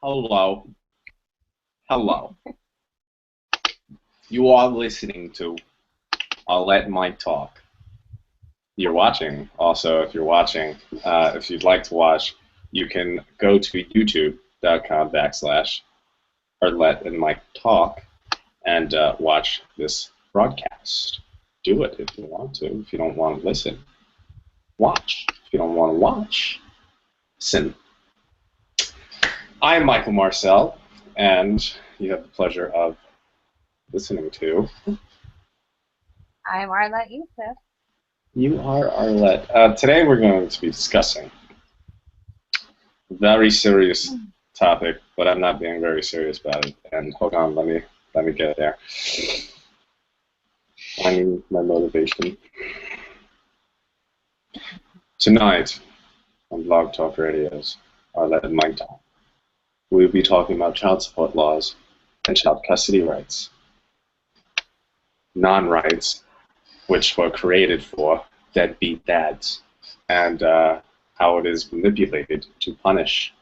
Hello. Hello. You are listening to Arlette Mike Talk. You're watching. Also, if you're watching, if you'd like to watch, you can go to youtube.com/Arlette and Mike Talk and watch this broadcast. Do it if you want to. If you don't want to listen, watch. If you don't want to watch, listen. I'm Michael Marcel, and you have the pleasure of listening to. I'm Arlette Youssef. You are Arlette. Today we're going to be discussing a very serious topic, but I'm not being very serious about it. And hold on, let me get there. I need my motivation. Tonight on Blog Talk Radio's Arlette and Mike Talk, we'll be talking about child support laws and child custody rights. Non-rights, which were created for deadbeat dads, and how it is manipulated to punish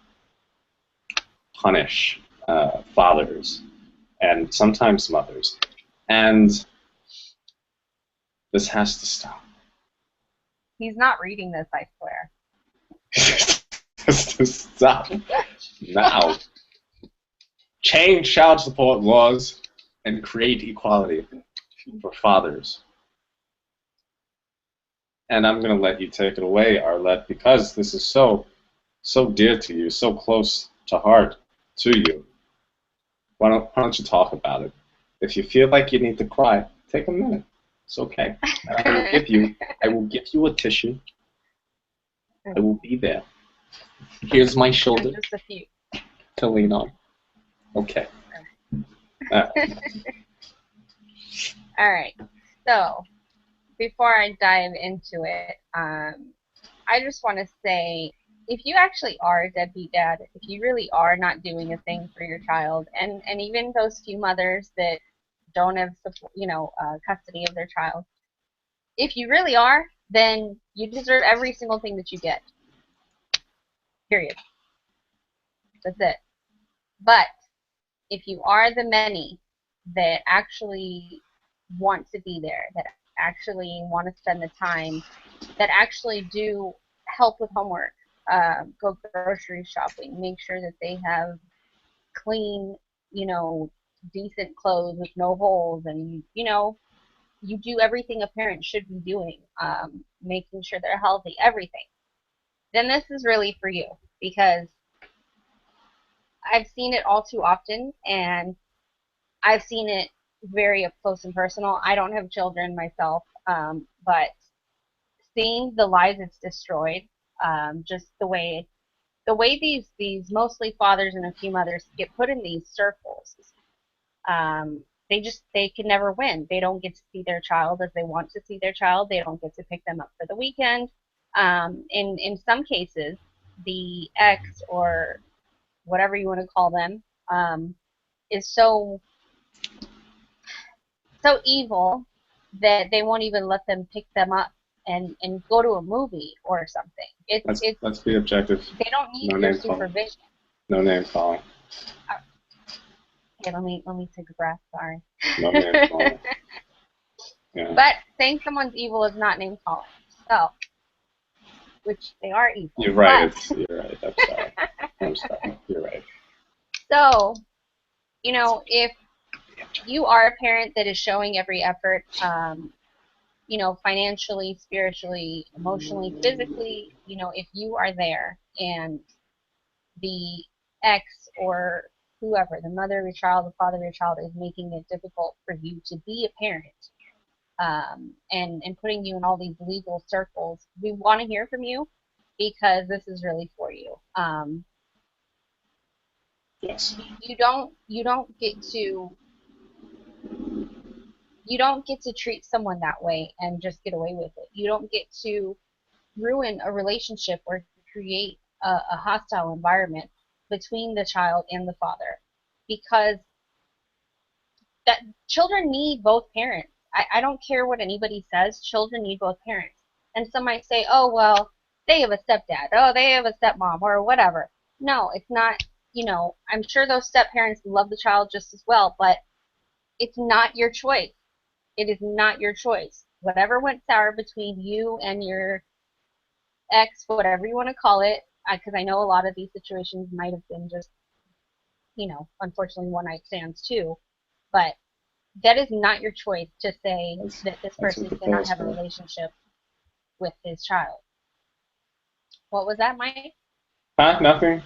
fathers and sometimes mothers. And this has to stop. He's not reading this, I swear. This has to stop now. Change child support laws and create equality for fathers. And I'm going to let you take it away, Arlette, because this is so dear to you, so close to heart to you. Why don't you talk about it? If you feel like you need to cry, take a minute. It's okay. I will give you a tissue. I will be there. Here's my shoulder Just a few. to lean on. Okay. All right. So, before I dive into it, I just want to say, if you actually are a deadbeat dad, if you really are not doing a thing for your child, and even those few mothers that don't have custody of their child, if you really are, then you deserve every single thing that you get. Period. That's it. But if you are the many that actually want to be there, that actually want to spend the time, that actually do help with homework, go grocery shopping, make sure that they have clean, decent clothes with no holes, and you do everything a parent should be doing, making sure they're healthy, everything, then this is really for you, because I've seen it all too often, and I've seen it very up close and personal. I don't have children myself, but seeing the lives it's destroyed, just the way these mostly fathers and a few mothers get put in these circles, they can never win. They don't get to see their child as they want to see their child. They don't get to pick them up for the weekend. In some cases, the ex, or whatever you want to call them, is so evil that they won't even let them pick them up and go to a movie or something. Let's be objective. They don't need No your name calling. supervision. No name calling. Okay, let me take a breath. Sorry. No name calling. Yeah. But saying someone's evil is not name calling. So, which they are evil. You're right. You're right. I'm sorry. I'm sorry. You're right. So, if you are a parent that is showing every effort, financially, spiritually, emotionally, physically, if you are there, and the ex or whoever, the mother of your child, the father of your child, is making it difficult for you to be a parent, and putting you in all these legal circles, we want to hear from you, because this is really for you. Yes. You don't get to treat someone that way and just get away with it. You don't get to ruin a relationship or create a hostile environment between the child and the father, because that children need both parents. I don't care what anybody says. Children need both parents. And some might say, oh, well, they have a stepdad. Oh, they have a stepmom, or whatever. No, it's not I'm sure those step parents love the child just as well, but it's not your choice. It is not your choice. Whatever went sour between you and your ex, whatever you want to call it, because I know a lot of these situations might have been just, unfortunately one night stands too, but that is not your choice to say that this That's person what the cannot pill's have a for. relationship with his child. What was that, Mike? Huh? Nothing.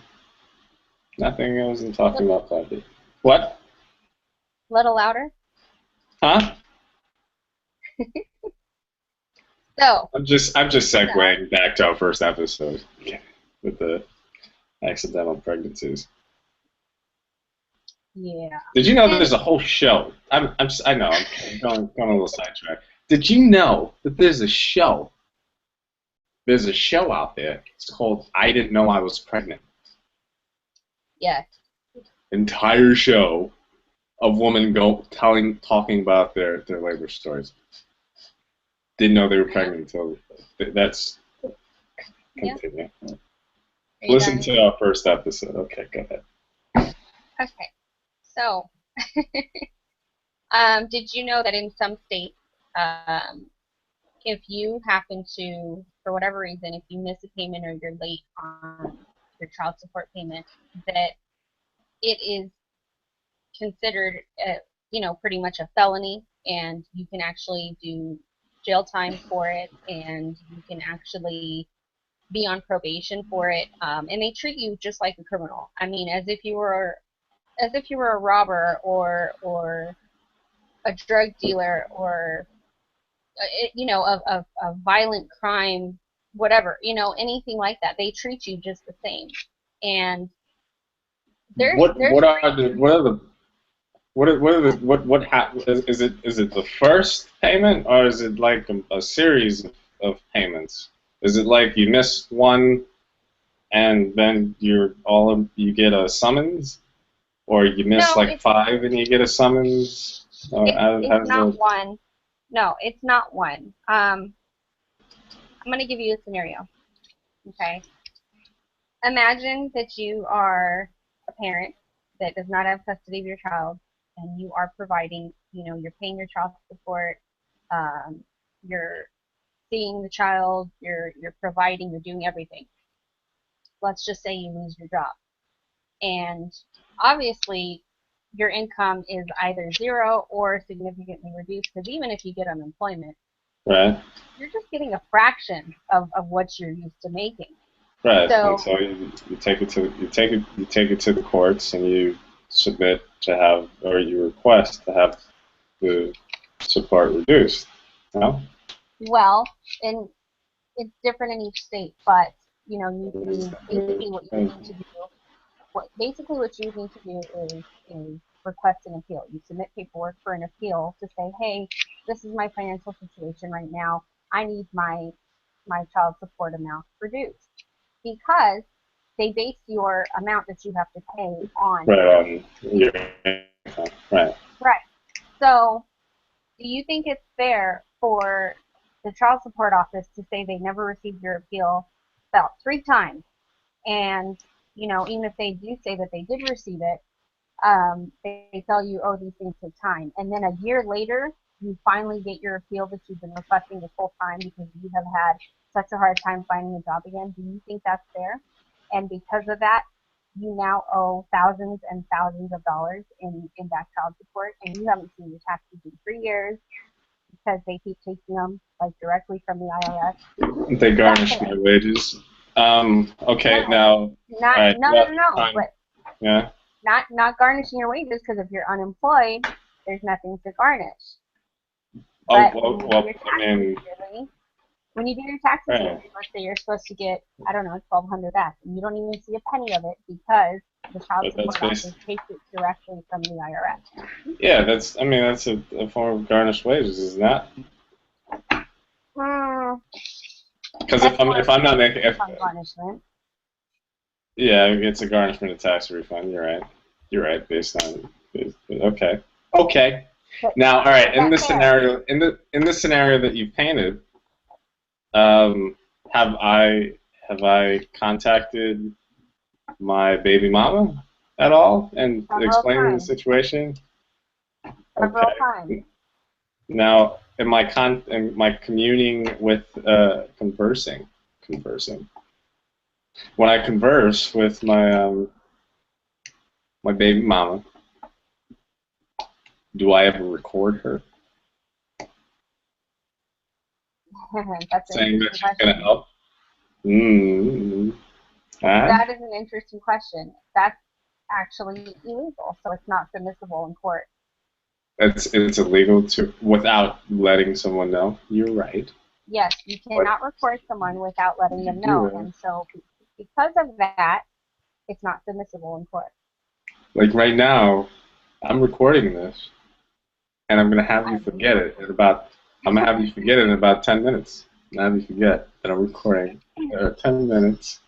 Nothing. I wasn't talking about that. What? A little louder. Huh? So, I'm just no, segueing back to our first episode with the accidental pregnancies. yeah. Did you know that And there's a whole show? I know I'm going a little sidetracked. Did you know that there's a show? There's a show out there. It's called "I Didn't Know I Was Pregnant." yes, Entire show of women talking about their labor stories. Didn't know they were pregnant until that's yeah. continue. Are you Listen done? to our first episode. Okay, go ahead. Okay. So, did you know that in some states, um, if you happen to, for whatever reason, if you miss a payment or you're late on your child support payment, that it is considered, pretty much a felony, and you can actually do jail time for it, and you can actually be on probation for it, and they treat you just like a criminal. I mean, as if you were a robber or a drug dealer or a violent crime, whatever, anything like that. They treat you just the same, and there's What there's what are treatment. the what are the what are the is it the first payment, or is it like a series of payments? Is it like you miss one and then you get a summons, or you miss No, like five and you get a summons? Or it's how does not it? one. No, it's not one. I'm gonna give you a scenario. Okay, imagine that you are a parent that does not have custody of your child, and you are providing, you're paying your child support, um, you're seeing the child, you're providing, you're doing everything. Let's just say you lose your job, and obviously your income is either zero or significantly reduced, because even if you get unemployment, Right, you're just getting a fraction of what you're used to making. right. And So, so you take it to the courts, and you submit to have, or you request to have the support reduced. No? well, and it's different in each state, but you basically what you need to do, is request an appeal. You submit paperwork for an appeal to say, hey, this is my financial situation right now. I need my child support amount reduced, because they base your amount that you have to pay on Right your on your income. Right. right. So, do you think it's fair for the child support office to say they never received your appeal about 3 times, and even if they do say that they did receive it, they tell you, oh, these things take time, and then a year later you finally get your appeal that you've been requesting this whole time because you have had such a hard time finding a job again? Do you think that's fair? And because of that, you now owe thousands and thousands of dollars in back child support, and you haven't seen your taxes in 3 years because they keep taking them like directly from the IRS. They Is that garnish fair? my wages. Okay, No, now, all not right, no no yeah, no no. fine. But Yeah. not garnishing your wages, because if you're unemployed, there's nothing to garnish. Oh, But when well, you do well, your I taxes mean, yearly, when you do your taxes right. yearly, let's say you're supposed to get, I don't know, 1,200 back, and you don't even see a penny of it because the child But that's support based. office takes it directly from the IRS. Yeah, I mean, that's a form of garnished wages, isn't that? Hmm, Because that's more if of a I'm not tax making, if refund garnishment. yeah, it's a garnishment of tax refund. You're right. You're right. Okay. Okay. But Now, all right. is that fair? In the scenario that you painted, um, have I contacted my baby mama? at all and Several explaining the times. situation? Several times. Okay. Now, am I communing with conversing? When I converse with my baby mama, do I ever record her That's an saying that interesting she's gonna question. help? Mm. Huh? That is an interesting question. That's actually illegal, so it's not permissible in court. It's illegal to without letting someone know. You're right. Yes, you But cannot record someone without letting them know, you're and so because of that, it's not permissible in court. like right now, I'm recording this, and I'm gonna have you I forget believe it in about. I'm gonna have you forget it in about 10 minutes. I'm gonna have you forget that I'm recording. 10 minutes.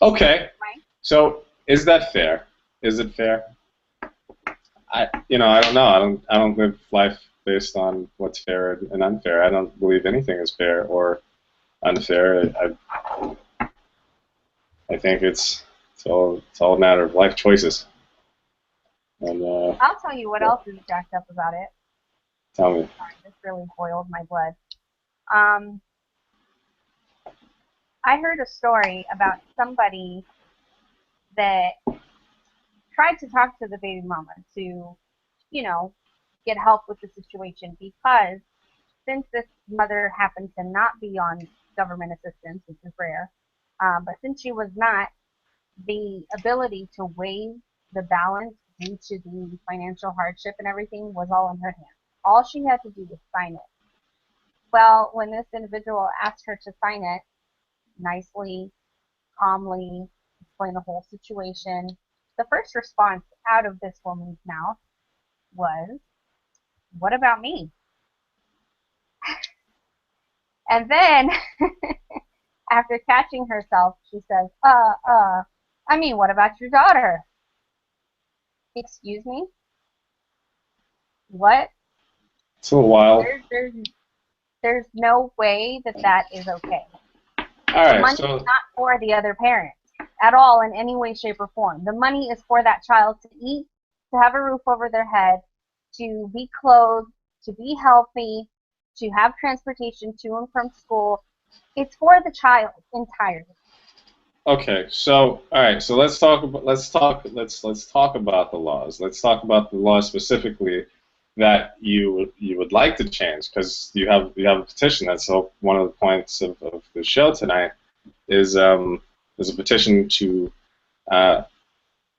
Okay. right? So is that fair? Is it fair? I don't know. I don't live life based on what's fair and unfair. I don't believe anything is fair or unfair. I think it's all a matter of life choices. And I'll tell you what yeah, else is jacked up about it. tell me. Sorry, this really boiled my blood. Um, I heard a story about somebody that tried to talk to the baby mama to, you know, get help with the situation because since this mother happened to not be on government assistance, which is rare, but since she was not, the ability to waive the balance due to the financial hardship and everything was all in her hands. All she had to do was sign it. Well, when this individual asked her to sign it nicely, calmly, explain the whole situation, the first response out of this woman's mouth was, "What about me?" And then, after catching herself, she says, I mean, what about your daughter?" Excuse me? What? It's a little wild. There's no way that that is okay. All The right. money is So not for the other parent at all in any way, shape, or form. The money is for that child to eat, to have a roof over their head, to be clothed, to be healthy, to have transportation to and from school. It's for the child entirely. okay. So all right. So let's talk about the laws. Let's talk about the laws specifically that you would like to change because you have a petition. That's one of the points of the show tonight is a petition uh,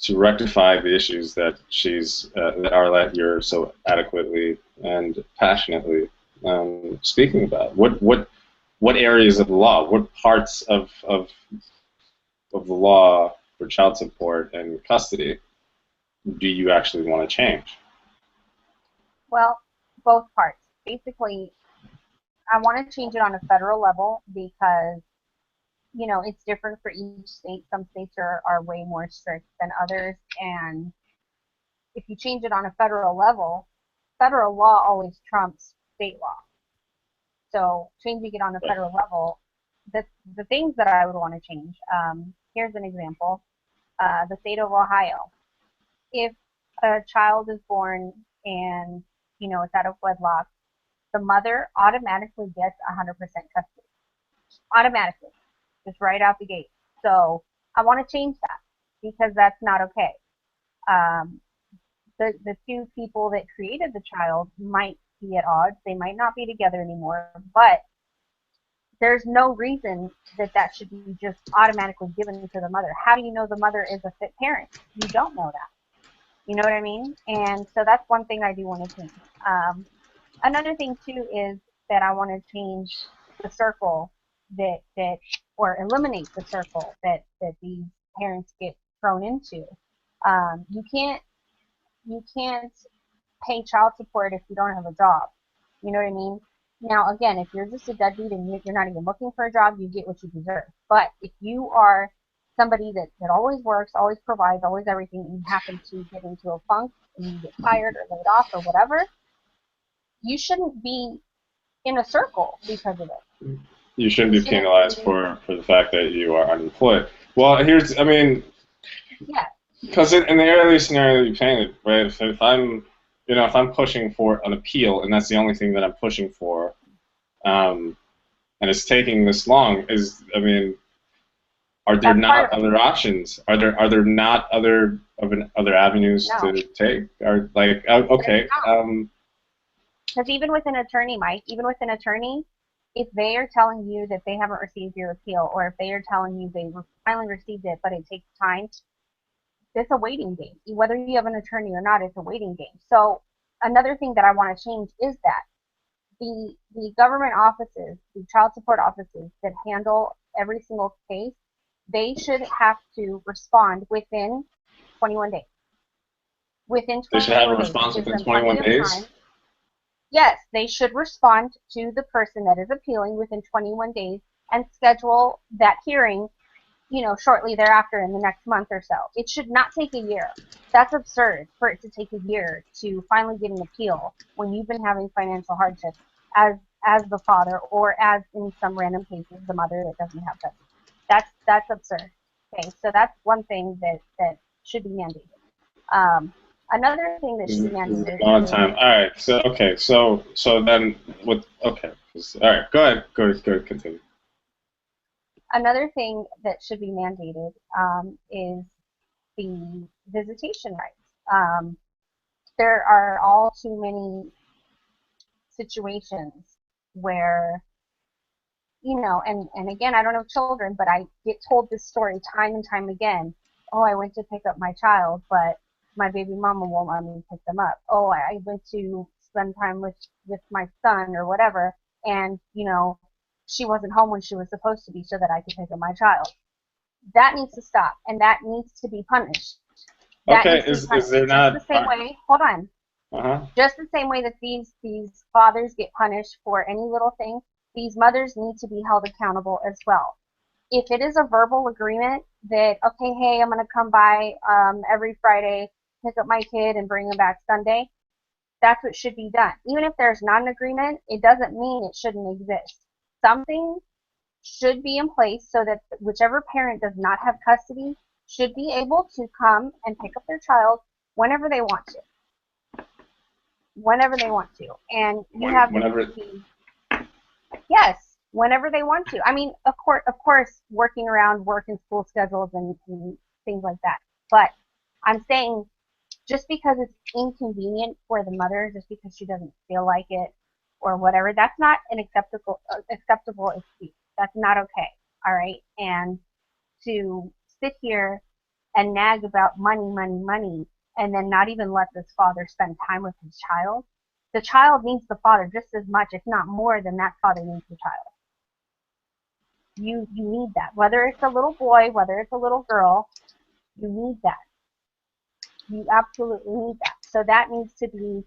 to rectify the issues that that Arlette you're so adequately and passionately speaking about. What areas of the law? What parts of the law for child support and custody do you actually want to change? Well, both parts. Basically, I want to change it on a federal level because it's different for each state. Some states are way more strict than others. And if you change it on a federal level, federal law always trumps state law. So changing it on a federal level, the, the things that I would want to change, here's an example. The state of Ohio. If a child is born and, it's out of wedlock, the mother automatically gets 100% custody. Automatically. Just right out the gate. So I want to change that because that's not okay. Um, the two people that created the child might be at odds. They might not be together anymore, but there's no reason that that should be just automatically given to the mother. How do you know the mother is a fit parent? You don't know that. You know what I mean? And so that's one thing I do want to change. Another thing too is that I want to change the circle that or eliminate the circle that these parents get thrown into. You can't pay child support if you don't have a job. You know what I mean? Now, again, if you're just a deadbeat and you're not even looking for a job, you get what you deserve. But if you are somebody that always works, always provides, always everything, and you happen to get into a funk and you get fired or laid off or whatever, you shouldn't be in a circle because of it. You shouldn't You be shouldn't penalized be, for the fact that you are unemployed. Well, here's I mean, yeah. because in the earlier scenario you painted, right? If I'm, if I'm pushing for an appeal and that's the only thing that I'm pushing for, and it's taking this long, are there That's part not of it. other options? Are there not other avenues No, to take? Or like, okay, because even with an attorney, Mike, even with an attorney, if they are telling you that they haven't received your appeal, or if they are telling you they finally received it, but it takes time, it's a waiting game. Whether you have an attorney or not, it's a waiting game. So another thing that I want to change is that the government offices, the child support offices that handle every single case, they should have to respond within 21 days. Within they should have a 21 days. It response gives within them plenty 21 of days. time. Yes, they should respond to the person that is appealing within 21 days and schedule that hearing, shortly thereafter in the next month or so. It should not take a year. That's absurd for it to take a year to finally get an appeal when you've been having financial hardship as the father, or as in some random cases the mother that doesn't have custody. That's absurd. Okay, so that's one thing that should be mandated. Another thing that should be This is mandated a long is time. All right. So okay. So then what? Okay. All right. Go ahead. Go ahead. Continue. another thing that should be mandated is the visitation rights. There are all too many situations where, and again, I don't have children, but I get told this story time and time again. Oh, I went to pick up my child, but my baby mama won't let me pick them up. Oh, I went to spend time with my son or whatever, and she wasn't home when she was supposed to be, so that I could pick up my child. That needs to stop, and that needs to be punished. That Okay. needs to be Is punished. there Just the not? same way. Hold on. Uh-huh. Just the same way that these fathers get punished for any little thing, these mothers need to be held accountable as well. If it is a verbal agreement that, okay, hey, I'm going to come by every Friday, pick up my kid, and bring him back Sunday, that's what should be done. Even if there's not an agreement, it doesn't mean it shouldn't exist. Something should be in place so that whichever parent does not have custody should be able to come and pick up their child whenever they want to. Whenever they want to. And you have Whenever. yes, whenever they want to. I mean, of course, working around work and school schedules and things like that. But I'm saying, just because it's inconvenient for the mother, just because she doesn't feel like it or whatever, that's not an acceptable excuse. That's not okay. All right. And to sit here and nag about money, money, money, and then not even let this father spend time with his child. The child needs the father just as much, if not more, than that father needs the child. You need that. Whether it's a little boy, whether it's a little girl, you need that. You absolutely need that. So that needs to be,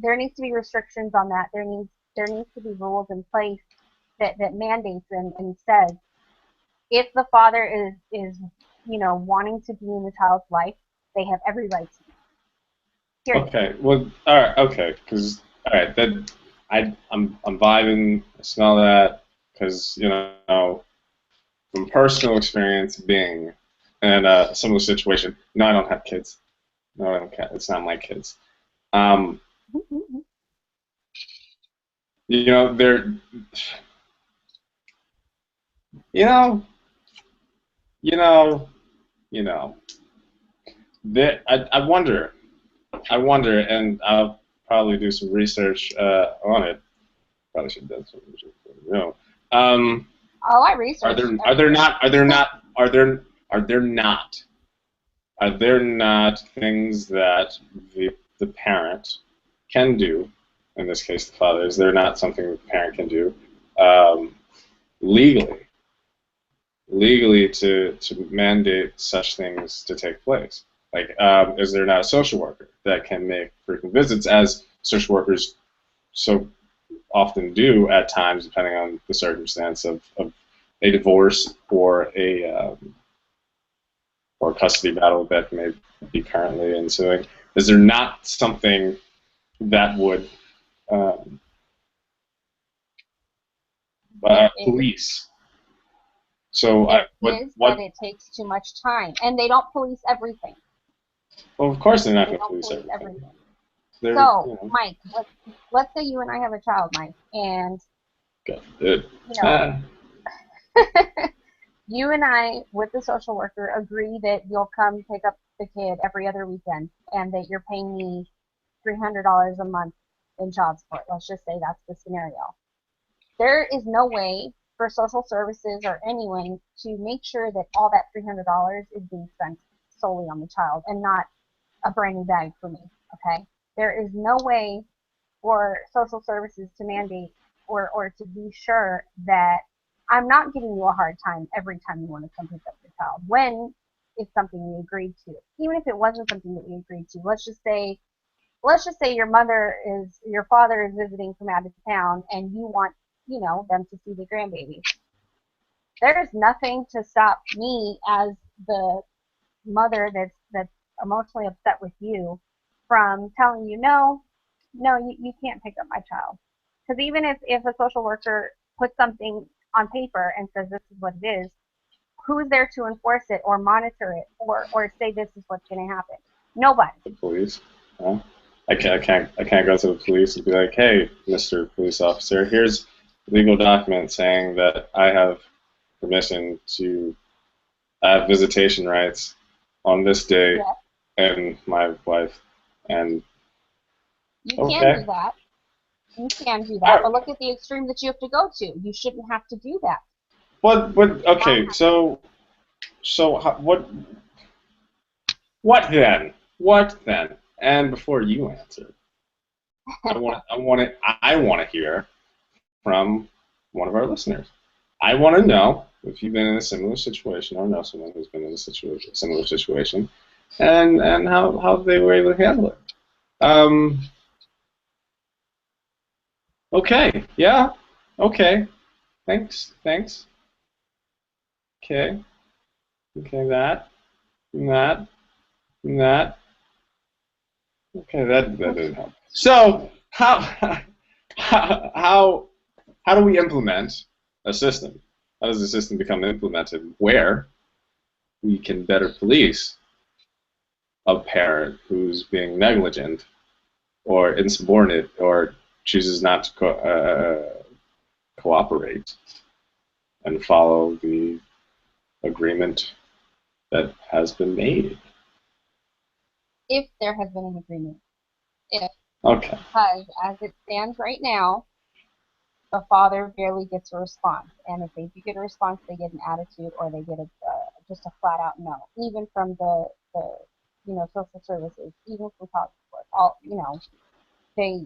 there needs to be restrictions on that. There needs to be rules in place that mandates and says, if the father is wanting to be in the child's life, they have every right to. Period. Okay. Well. All right. Okay. Because all right. That I'm vibing. I smell that. Because from personal experience being in a similar situation. No, I don't have kids. No, I don't. It's not my kids. Um. They're. You know. You know. You know. I wonder. I wonder, and I'll probably do some research on it. Probably should have done some research. Oh, I Are researched there are there everything. not are there not are there are there not are there not things that the parent can do? In this case, the father. Is there not something the parent can do um, legally, to mandate such things to take place? Like, is there not a social worker that can make frequent visits, as social workers so often do at times, depending on the circumstance of a divorce or a custody battle that may be currently ensuing? Is there not something that would There is. police So It what is, but what? it takes too much time, and they don't police everything. Well, of course they're not They going to don't police police everything. everything. They're, So, Mike, let's say you and I have a child, Mike, and good. you know, Ah, you and I, with the social worker, agree that you'll come pick up the kid every other weekend, and that you're paying me $300 a month in child support. Let's just say that's the scenario. There is no way for social services or anyone to make sure that all that $300 is being spent solely on the child and not a brand new bag for me. Okay? There is no way for social services to mandate or to be sure that I'm not giving you a hard time every time you want to come pick up your child when it's something we agreed to. Even if it wasn't something that we agreed to, let's just say your father is visiting from out of town and you want, them to see the grandbaby. There's nothing to stop me as the mother that's emotionally upset with you from telling you no, you can't pick up my child. Because even if a social worker puts something on paper and says this is what it is, who's there to enforce it or monitor it or say this is what's going to happen? Nobody. the police. Huh? I can't go to the police and be like, hey, Mr. Police Officer, here's legal document saying that I have permission to have visitation rights on this day Yes, and my wife. And you can do okay. that. You can do All that, right. but look at the extreme that you have to go to. You shouldn't have to do that. What, Not okay, have what then? What then? And before you answer, to. I want to hear from one of our listeners. I want to know if you've been in a similar situation or know someone who's been in a similar situation, and how they were able to handle it. Um, okay, yeah, okay, thanks. Okay, okay, that, that. Okay, that didn't help. So how how do we implement a system? How does the system become implemented where we can better police a parent who's being negligent or insubordinate or chooses not to cooperate and follow the agreement that has been made? If there has been an agreement. If. Okay. Because as it stands right now, the father barely gets a response. And if they do get a response, they get an attitude or they get just a flat out no. Even from the social services, even from child support, they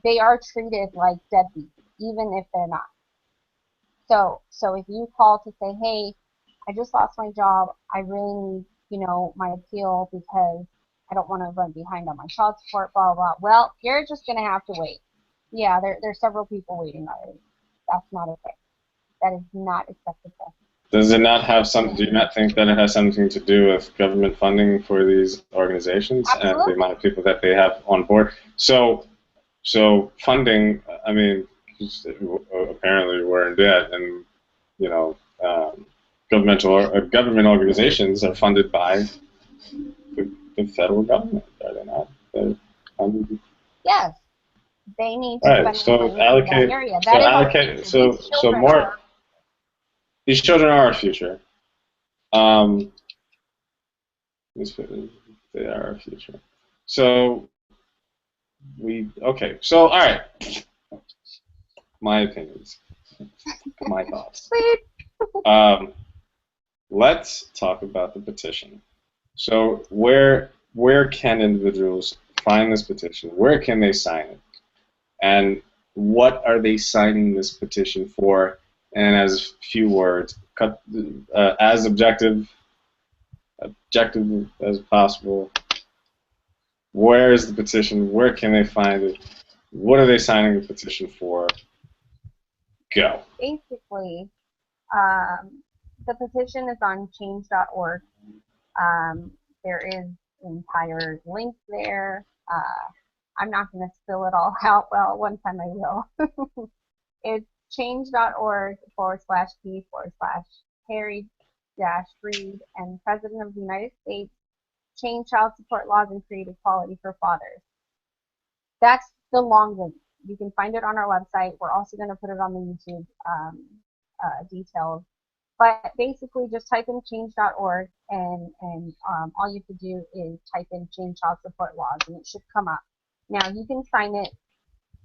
they are treated like deadbeats, even if they're not. So if you call to say, hey, I just lost my job, I really need, my appeal because I don't want to run behind on my child support, blah, blah, blah. Well, you're just going to have to wait. Yeah, there's several people waiting already. That's not okay. That is not acceptable. Does it not have some? Do you not think that it has something to do with government funding for these organizations and the Absolutely. amount of people that they have on board? So funding. I mean, apparently we're in debt, and you know, government organizations are funded by the federal government, are they not? They're funded. Yes, they need All to right. spend the So money in that allocate. area. So That is our allocate. future. These So children more. are. These children are our future. Um, they are our future. So okay. So all right. My opinions, my thoughts. Um, let's talk about the petition. So where can individuals find this petition? Where can they sign it? And what are they signing this petition for? And as few words, as objective as possible. Where is the petition? Where can they find it? What are they signing the petition for? Go. Basically, um, the petition is on change.org. Um, there is an entire link there. I'm not going to spill it all out. Well, one time I will. It's change.org/p/Harry-Reid and President of the United States, change child support laws and create equality for fathers. That's the long link. You can find it on our website. We're also going to put it on the YouTube details. But basically, just type in change.org, and all you have to do is type in change child support laws, and it should come up. Now, you can sign it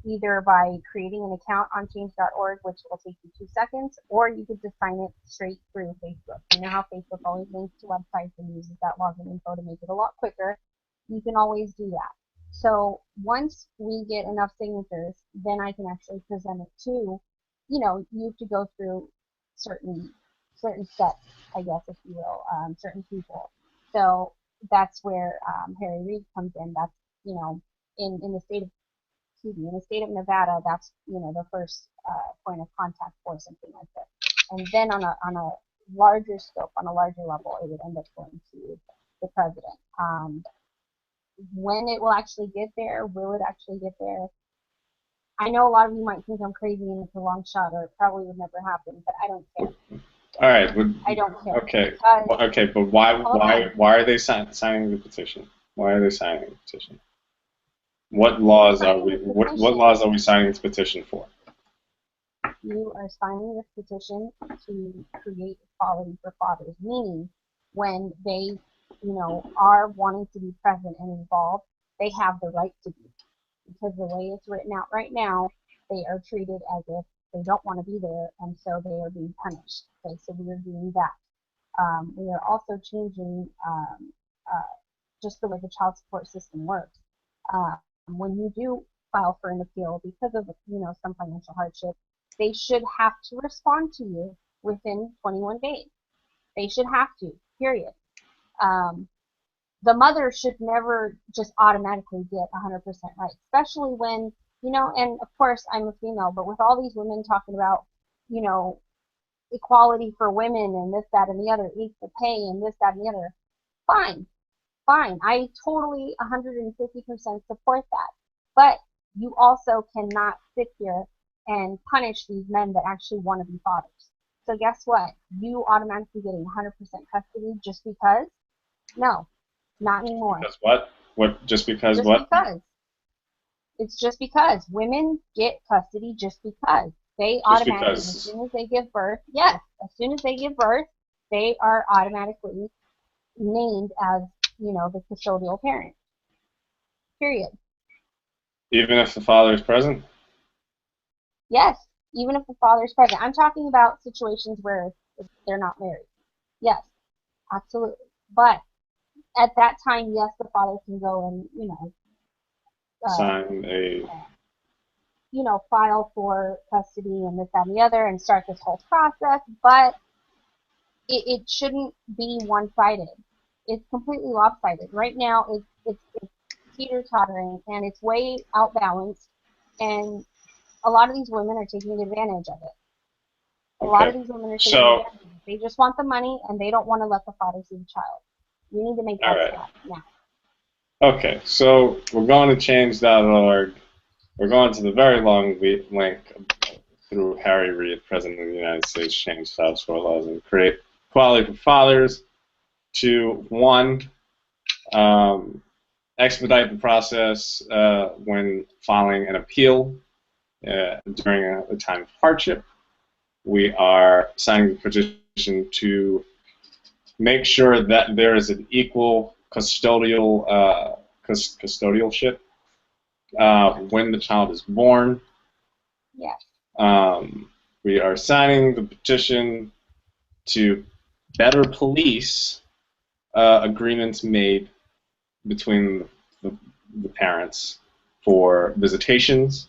either by creating an account on change.org, which will take you 2 seconds, or you could just sign it straight through Facebook. You know how Facebook always links to websites and uses that login info to make it a lot quicker? You can always do that. So once we get enough signatures, then I can actually present it to, you have to go through certain steps, I guess, if you will, certain people. So that's where Harry Reid comes in. That's, in the state of Nevada, that's, the first point of contact for something like this. And then on a larger scope, on a larger level, it would end up going to the president. When it will actually get there, will it actually get there? I know a lot of you might think I'm crazy and it's a long shot, or it probably would never happen, but I don't care. All right. I don't care. Okay. Okay, but why are they signing the petition? Why are they signing the petition? What laws are we signing this petition for? You are signing this petition to create equality for fathers, meaning when they, are wanting to be present and involved, they have the right to be. Because the way it's written out right now, they are treated as if they don't want to be there, and so they are being punished. Okay, so we are doing that. We are also changing just the way the child support system works. When you do file for an appeal because of some financial hardship, they should have to respond to you within 21 days. They should have to, period. The mother should never just automatically get 100% right, especially when, and of course I'm a female, but with all these women talking about, equality for women and this, that, and the other, equal pay and this, that, and the other, fine. I totally 150% support that. But you also cannot sit here and punish these men that actually want to be fathers. So guess what? You automatically getting 100% custody just because? No. Not anymore. Because what? Just because what? Because. It's just because. Women get custody just because. They automatically, as soon as they give birth, yes, as soon as they give birth, they are automatically named as, the custodial parent. Period. Even if the father is present? Yes, even if the father is present. I'm talking about situations where they're not married. Yes, absolutely. But at that time, yes, the father can go and, sign a... file for custody and this, that, and the other and start this whole process, but it shouldn't be one-sided. It's completely lopsided. Right now, it's teeter-tottering, and it's way outbalanced, and a lot of these women are taking advantage of it. A lot of these women are taking advantage of it. They just want the money, and they don't want to let the father see the child. We need to make that stop now. Okay, so we're going to change.org. We're going to the very long link through Harry Reid, President of the United States, change child support laws and create equality for fathers, to, one, expedite the process when filing an appeal during a time of hardship. We are signing the petition to make sure that there is an equal custodialship when the child is born. Yes. We are signing the petition to better police agreements made between the parents for visitations.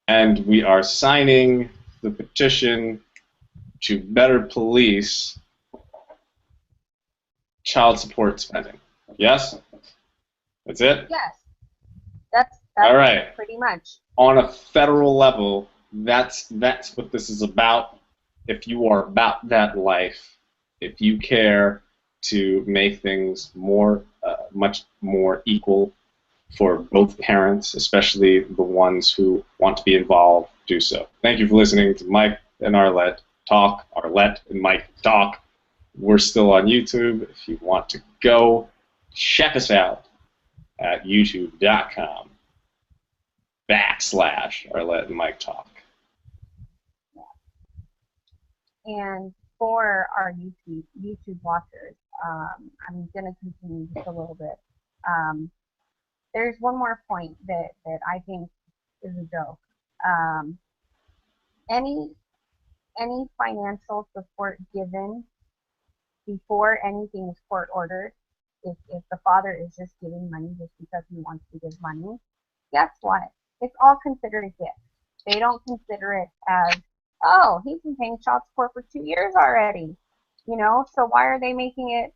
And we are signing the petition to better police child support spending. Yes? That's it? Yes. That's all right. Pretty much. On a federal level, that's what this is about. If you are about that life, if you care to make things much more equal for both parents, especially the ones who want to be involved do so. Thank you for listening to Mike and Arlette talk. Arlette and Mike talk. We're still on YouTube. If you want to go, check us out at youtube.com/Arlette and Mike talk. And for our YouTube watchers, I'm going to continue just a little bit. There's one more point that I think is a joke. Any financial support given before anything is court ordered, if the father is just giving money just because he wants to give money, guess what? It's all considered a gift. They don't consider it as, oh, he's been paying child support for 2 years already. You know, so why are they making it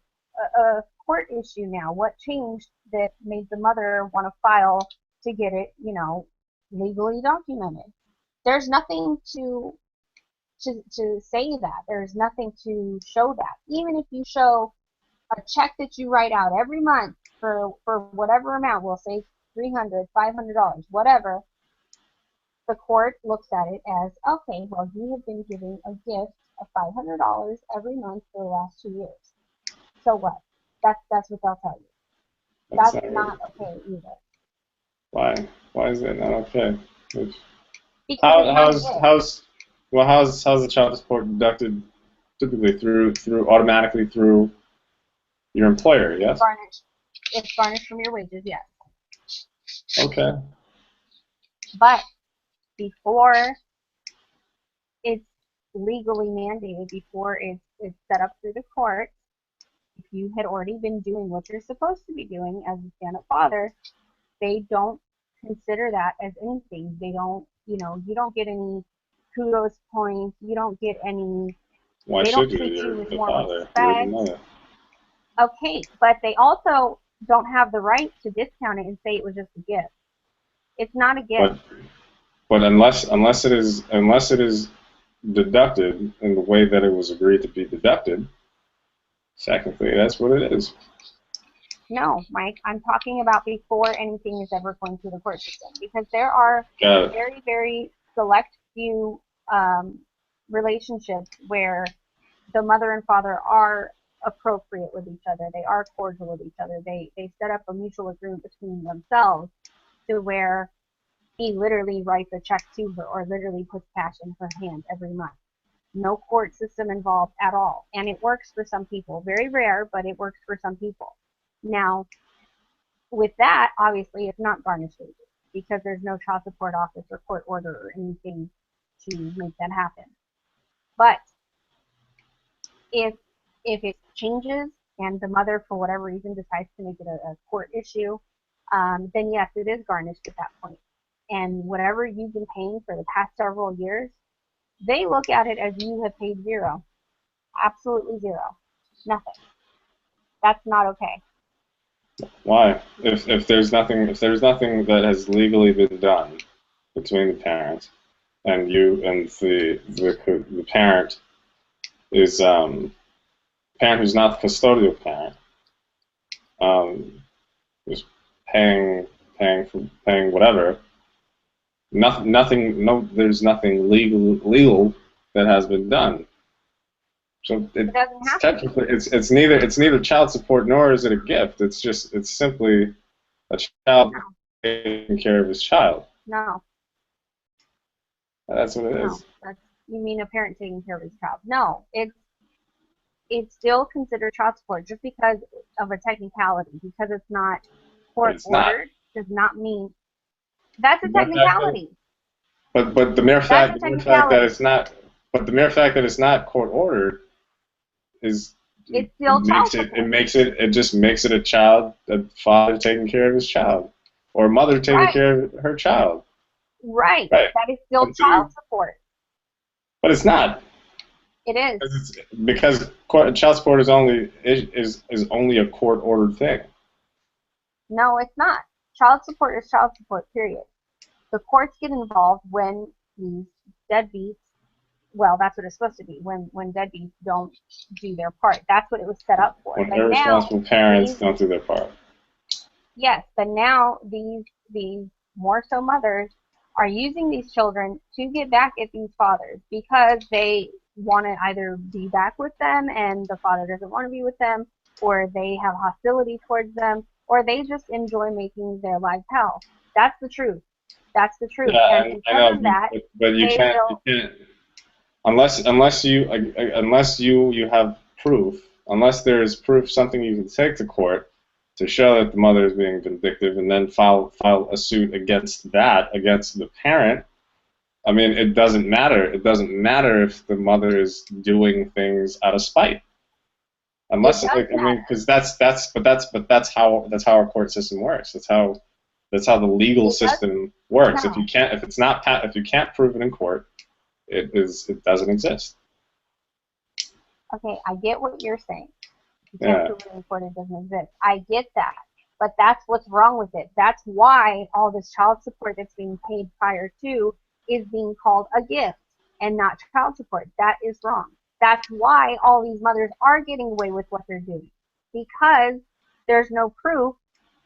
a court issue now? What changed that made the mother want to file to get it, you know, legally documented? There's nothing to say that. There's nothing to show that. Even if you show a check that you write out every month for whatever amount, we'll say $300, $500, whatever, the court looks at it as, okay, well, you have been giving a gift of $500 every month for the last 2 years. So what? That's what they'll tell you. That's not okay either. Why? Why is that not okay? Because how's the child support deducted typically automatically through your employer? Yes. It's garnished from your wages. Yes. Okay. But before it's legally mandated, before it's set up through the court, if you had already been doing what you're supposed to be doing as a stand-up father, they don't consider that as anything. They don't, you know, you don't get any kudos points. You don't get any. Why should you? You're the father. You're the mother. Okay, but they also don't have the right to discount it and say it was just a gift. It's not a gift. But unless it is deducted in the way that it was agreed to be deducted, technically that's what it is. No, Mike, I'm talking about before anything is ever going through the court system, because there are very, very select few relationships where the mother and father are appropriate with each other. They are cordial with each other. They set up a mutual agreement between themselves to where he literally writes a check to her or literally puts cash in her hand every month. No court system involved at all. And it works for some people. Very rare, but it works for some people. Now, with that, obviously, it's not garnished wages because there's no child support office or court order or anything to make that happen. But if it changes and the mother, for whatever reason, decides to make it a court issue, then yes, it is garnished at that point. And whatever you've been paying for the past several years, they look at it as you have paid zero. Absolutely zero. Nothing. That's not okay. Why? If there's nothing that has legally been done between the parents and you and the parent is parent who's not the custodial parent, is paying whatever. There's nothing legal that has been done. So it doesn't have technically it's neither child support nor is it a gift. It's simply a child taking care of his child. No. That's what it is. You mean a parent taking care of his child? No, it's still considered child support just because of a technicality. Because it's not court ordered does not mean that's a technicality. But the mere fact that it's not court ordered is it's still child support. It just makes it a father taking care of his child or a mother taking care of her child. Right. That is still child support. But it's not. It is. Because child support is only a court ordered thing. No, it's not. Child support is child support, period. The courts get involved when these deadbeats, well, that's what it's supposed to be, when deadbeats don't do their part. That's what it was set up for. When irresponsible parents don't do their part. Yes, but now these more so mothers are using these children to get back at these fathers because they want to either be back with them and the father doesn't want to be with them, or they have hostility towards them, or they just enjoy making their lives hell. That's the truth. That's the truth. Yeah, And I because know, of that, but you they can't, will. unless you have proof, unless there is proof, something you can take to court to show that the mother is being vindictive, and then file a suit against the parent. I mean, it doesn't matter. It doesn't matter if the mother is doing things out of spite, unless, It does I mean, matter. because that's how our court system works. That's how the legal It does. system works. No. If you can't prove it in court, it doesn't exist. Okay, I get what you're saying. You can't Yeah. prove it in court, it doesn't exist. I get that. But that's what's wrong with it. That's why all this child support that's being paid prior to is being called a gift and not child support. That is wrong. That's why all these mothers are getting away with what they're doing. Because there's no proof.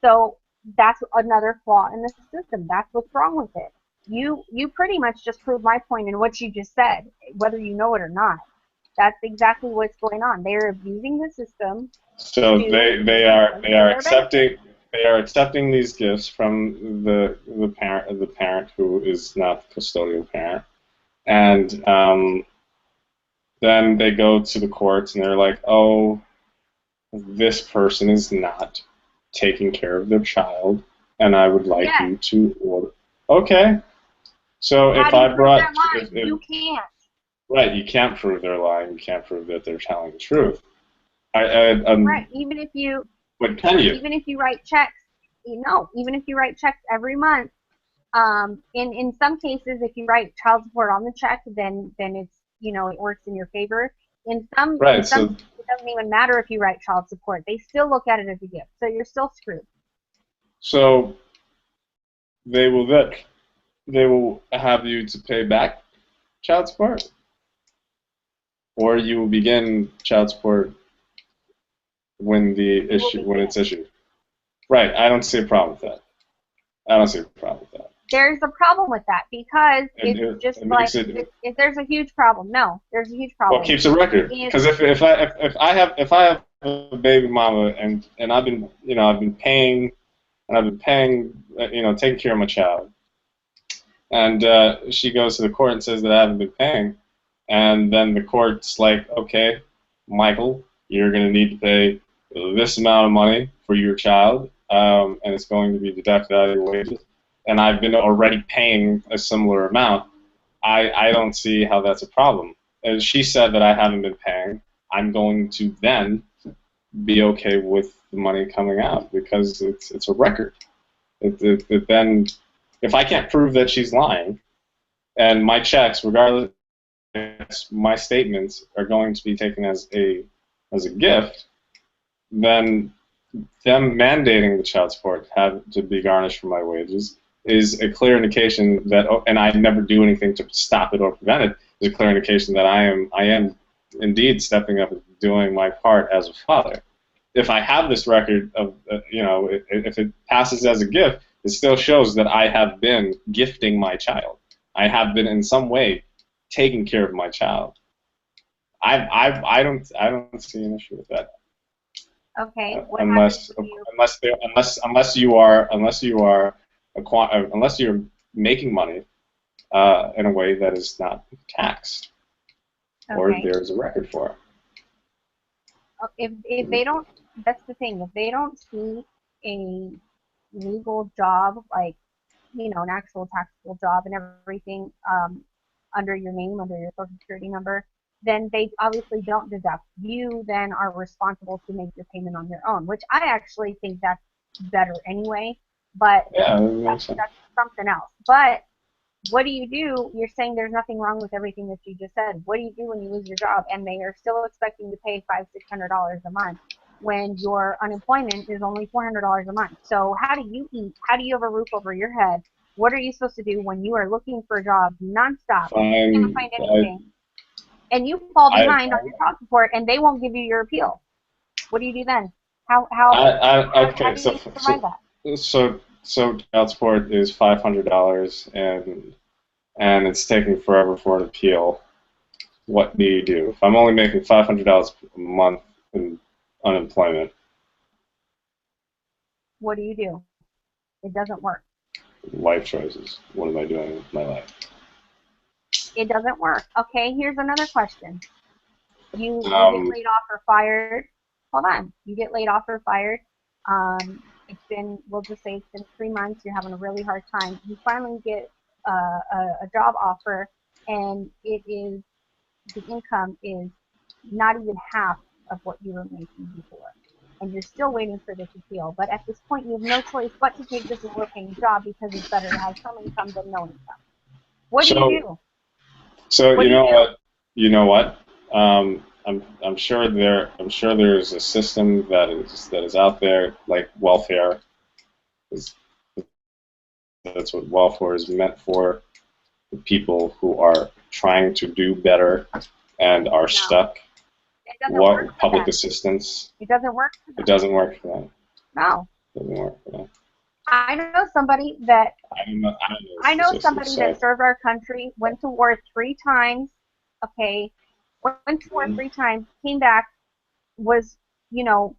So that's another flaw in the system. That's what's wrong with it. You pretty much just proved my point in what you just said, whether you know it or not. That's exactly what's going on. They're abusing the system So to they are their benefit. accepting these gifts from the parent who is not the custodial parent, and then they go to the courts and they're like, oh, this person is not taking care of their child, and I would like Yes. you to order. Okay. So How if do you I prove brought, they're lying? You can't. right, you can't prove they're lying. You can't prove that they're telling the truth. Right. But can you? Even if you write checks, even if you write checks every month, in some cases, if you write child support on the check, then it's it works in your favor. In Right. some So cases, it doesn't even matter if you write child support; they still look at it as a gift, so you're still screwed. so they will then they will have you to pay back child support, or you will begin child support You will when begin. it's issued. Right. I don't see a problem with that. I don't see a problem with that. There's a problem with that because It, it's it, just it like makes it if there's a huge problem. No, there's a huge well, it problem. keeps a record. If Because if I have a baby mama and I've been paying taking care of my child, and she goes to the court and says that I haven't been paying, and then the court's like, okay, Michael, you're going to need to pay this amount of money for your child, and it's going to be deducted out of your wages, and I've been already paying a similar amount. I don't see how that's a problem. As she said that I haven't been paying, I'm going to then be okay with the money coming out because it's a record. Then, if I can't prove that she's lying, and my checks, regardless, my statements are going to be taken as a gift, then them mandating the child support had to be garnished from my wages is a clear indication that, and I never do anything to stop it or prevent it, is a clear indication that I am indeed stepping up and doing my part as a father. If I have this record of, if it passes as a gift, it still shows that I have been gifting my child. I have been in some way taking care of my child. I don't see an issue with that. okay, what happens if you? Unless you're making money in a way that is not taxed, or Okay, there's a record for it. if they don't, that's the thing. If they don't see a legal job, like an actual taxable job and everything, under your name, under your social security number, then they obviously don't deduct. You then are responsible to make your payment on your own, which I actually think that's better anyway. But Yeah, that makes sense. that's something else. But what do you do? You're saying there's nothing wrong with everything that you just said. What do you do when you lose your job and they are still expecting to pay $500-600 a month when your unemployment is only $400 a month? So how do you eat? How do you have a roof over your head? What are you supposed to do when you are looking for jobs nonstop? You can't Fine. find anything, and you fall I, behind on your child support, and they won't give you your appeal. What do you do then? I, How okay. do you survive that? so child support is $500, and it's taking forever for an appeal. What do you do? If I'm only making $500 a month in unemployment, What do you do? It doesn't work. life choices. What am I doing with my life? It doesn't work. Okay, here's another question. You get Um, laid off or fired. Hold on. You get laid off or fired. It's been, we'll just say it's been 3 months. You're having a really hard time. You finally get a job offer, and it is, the income is not even half of what you were making before. And you're still waiting for this appeal. But at this point, you have no choice but to take this lower-paying job because it's better to have some income than no income. What do you so, do? so What you do you know do? what? You know what? I'm sure there's a system that is out there, like welfare. Is That's what welfare is meant for. The people who are trying to do better and are No, stuck. it doesn't work What for public them. assistance? It doesn't work for It them. doesn't work for them. No. It doesn't work for them. I know somebody that I don't know statistics, so served our country, went to war 3 times, okay, went to war mhm. 3 times, came back, was,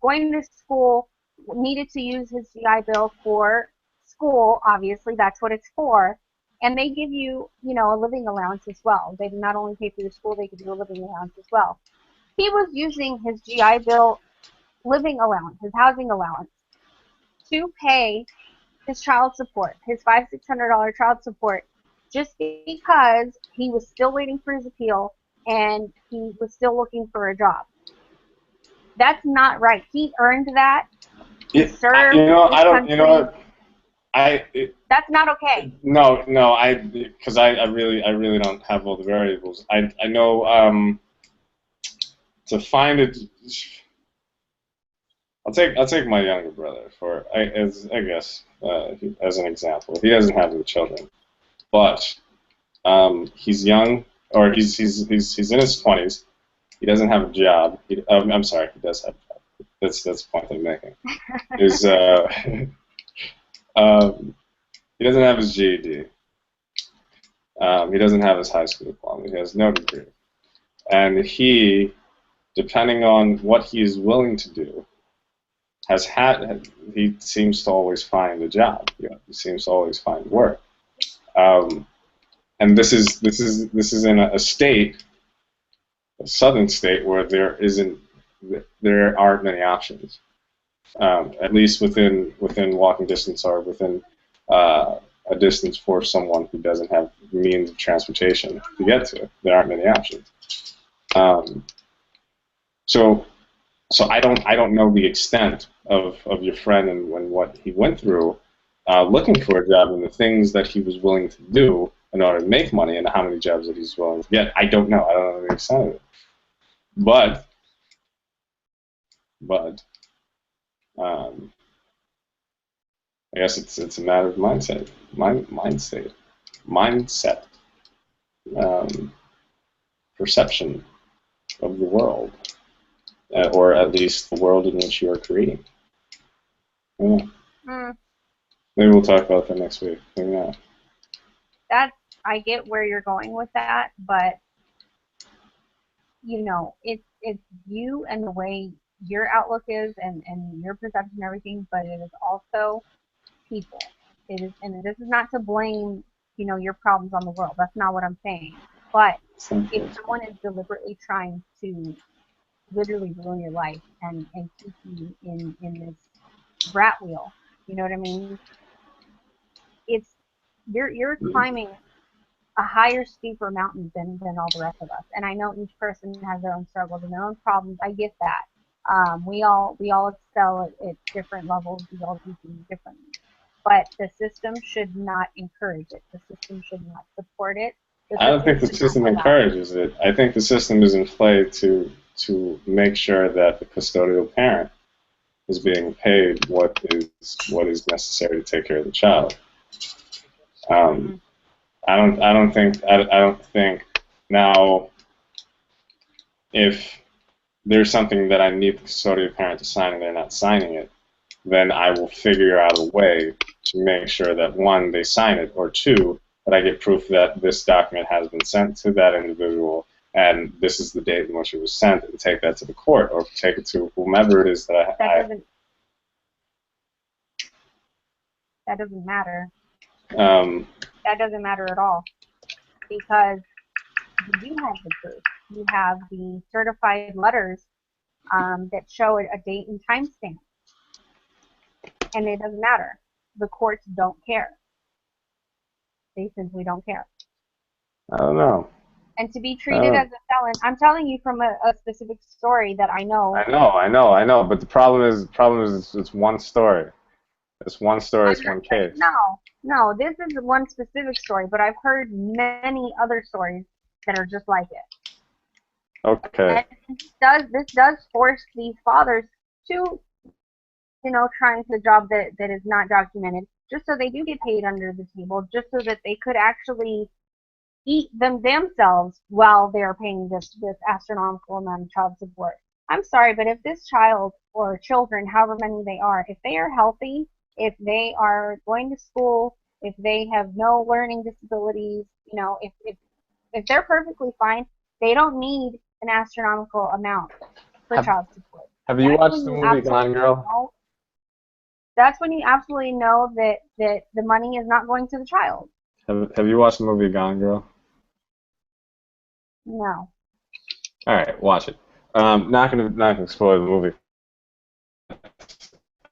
going to school, needed to use his GI Bill for school, obviously, that's what it's for, and they give you, a living allowance as well. They not only pay for your school, they give you a living allowance as well. He was using his GI Bill living allowance, his housing allowance, to pay his child support, his $600 child support, just because he was still waiting for his appeal and he was still looking for a job. That's not right. He earned that. He Yeah, served this I don't. You know country. what? I it, That's not okay. no, no. Because I really don't have all the variables. I know to find it. I'll take my younger brother as I guess as an example. He doesn't have any children, but he's young, or he's in his 20s. He doesn't have a job. I'm sorry, he does have a job. That's the point I'm making. Is um, he doesn't have his GED. He doesn't have his high school diploma. He has no degree, and depending on what he is willing to do, he seems to always find a job. He seems to always find work. Um, and this is in a state, a southern state, where there aren't many options. At least within walking distance, or within a distance for someone who doesn't have means of transportation to get to. There aren't many options. Um, so so I don't know the extent of your friend and what he went through looking for a job, and the things that he was willing to do in order to make money, and how many jobs that he's willing to get. I don't know. I don't know the extent of it. But but um, I guess it's a matter of mindset, um, perception of the world, or at least the world in which you are creating. Yeah. Mm, Maybe we'll talk about that next week. Maybe not. that's, I get where you're going with that, but it's you and the way your outlook is, and your perception and everything, but it is also people. It is, and this is not to blame, your problems on the world. That's not what I'm saying. But if someone is deliberately trying to literally ruin your life and keep you in this rat wheel, you know what I mean? It's, you're climbing a higher, steeper mountain than all the rest of us. And I know each person has their own struggles and their own problems. I get that. We all excel at different levels. We all do things differently. But the system should not encourage it. The system should not support it. The I don't system think the should not system allow it. encourages it. I think the system is in play to make sure that the custodial parent is being paid what is necessary to take care of the child. Um, Mm, I don't think now, if there's something that I need the custodial parent to sign and they're not signing it, then I will figure out a way to make sure that, one, they sign it, or two, that I get proof that this document has been sent to that individual, and this is the date in which it was sent, and take that to the court, or take it to whomever it is that that doesn't matter. Um, That doesn't matter at all, because you have the proof. You have the certified letters that show a date and time stamp. And it doesn't matter. The courts don't care. They simply don't care. I don't know. And to be treated as a felon, I'm telling you from a specific story that I know. I know. But the problem is it's one story. It's one story, it's one case. No, this is one specific story, but I've heard many other stories that are just like it. Okay. And this does force these fathers to, try into a job that is not documented, just so they do get paid under the table, just so that they could actually eat them themselves while they're paying this astronomical amount of child support. I'm sorry, but if this child or children, however many they are, if they are healthy, if they are going to school, if they have no learning disabilities, if they're perfectly fine, they don't need an astronomical amount for child support. Have you watched the movie Gone Girl? That's when you absolutely know that the money is not going to the child. Have you watched the movie Gone Girl? No. All right, watch it. Not gonna spoil the movie.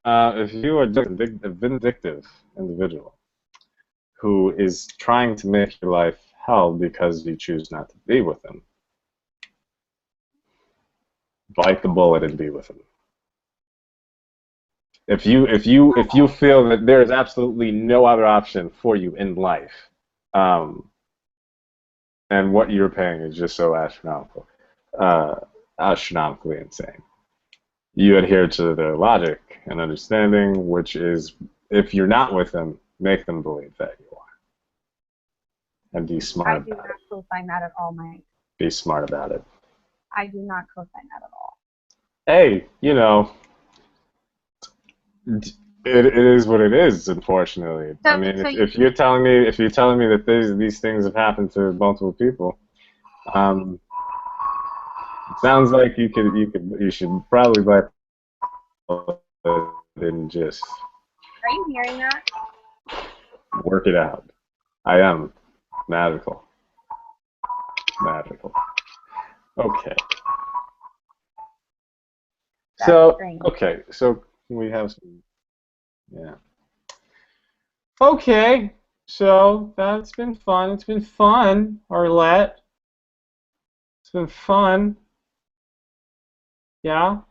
If you are a vindictive individual who is trying to make your life hell because you choose not to be with him, bite the bullet and be with him. If you feel that there is absolutely no other option for you in life, and what you're paying is just so astronomically insane, you adhere to their logic and understanding, which is, if you're not with them, make them believe that you are, and be smart about it. I do not co-sign that at all, Mike. Be smart about it. I do not co-sign that at all. Hey, it is what it is, unfortunately. I mean, if you're telling me that these things have happened to multiple people, it sounds like you should probably let and just. Are you hearing that? Work it out. I am magical. Okay. So we have some. Yeah. Okay, so that's been fun. It's been fun, Arlette. It's been fun. Yeah?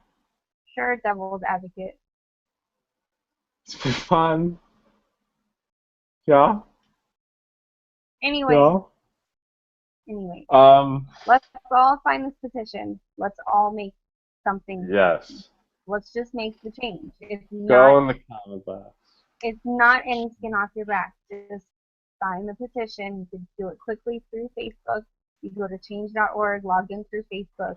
Sure, devil's advocate. It's been fun. Yeah? Anyway. Yeah? Anyway. Let's all sign this petition. Let's all make something. Yes. Let's just make the change. Go in the comment box. It's not any skin off your back. Just sign the petition. You can do it quickly through Facebook. You go to change.org, log in through Facebook,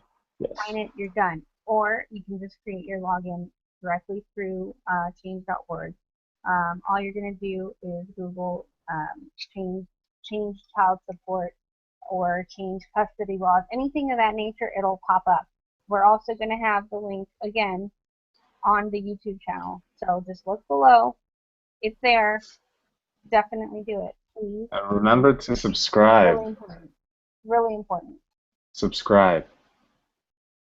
sign it, you're done. Or you can just create your login directly through change.org. All you're going to do is Google change child support or change custody laws, anything of that nature, it'll pop up. We're also going to have the link again on the YouTube channel. So just look below. It's there. Definitely do it, please. And remember to subscribe. Really important. Really important. Subscribe.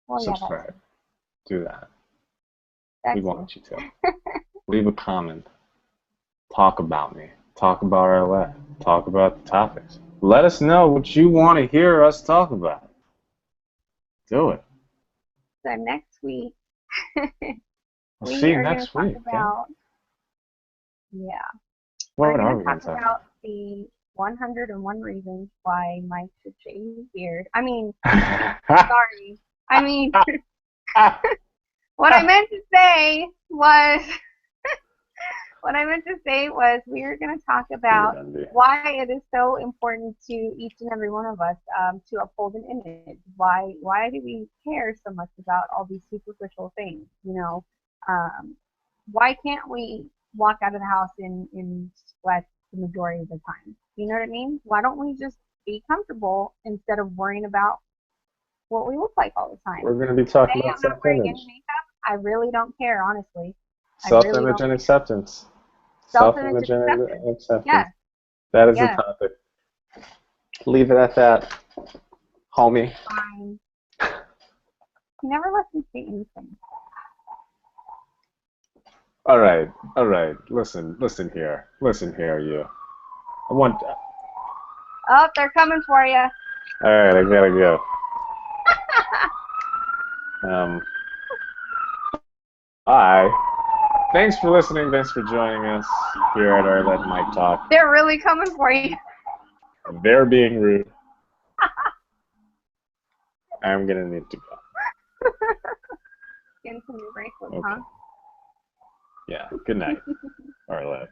Well, subscribe. Do that. That's we want you to. Leave a comment. Talk about me. Talk about Arlette. Talk about the topics. Let us know what you want to hear us talk about. Do it. So next week, we'll see you next week. We're going to talk about the 101 reasons why Mike should shave his beard. I mean, sorry. I mean, what I meant to say was we are going to talk about why it is so important to each and every one of us to uphold an image. Why do we care so much about all these superficial things? why can't we walk out of the house in sweats the majority of the time? You know what I mean? Why don't we just be comfortable instead of worrying about what we look like all the time? We're going to be talking Today about I'm not wearing any self-image. makeup. I really don't care, honestly. I really Self-image don't and care. acceptance. Self-image Self-image and acceptance. acceptance. Yes, That is the yes, topic. Leave it at that, homie. fine. He never lets me say anything. All right, all right. Listen here. Listen here, you. I want. Oh, they're coming for you. All right, I gotta go. Bye. Thanks for listening. Thanks for joining us here at Arlette Mike Talk. They're really coming for you. They're being rude. I'm gonna need to go. Getting some new bracelets, Okay. huh? Yeah. Good night, Arlette.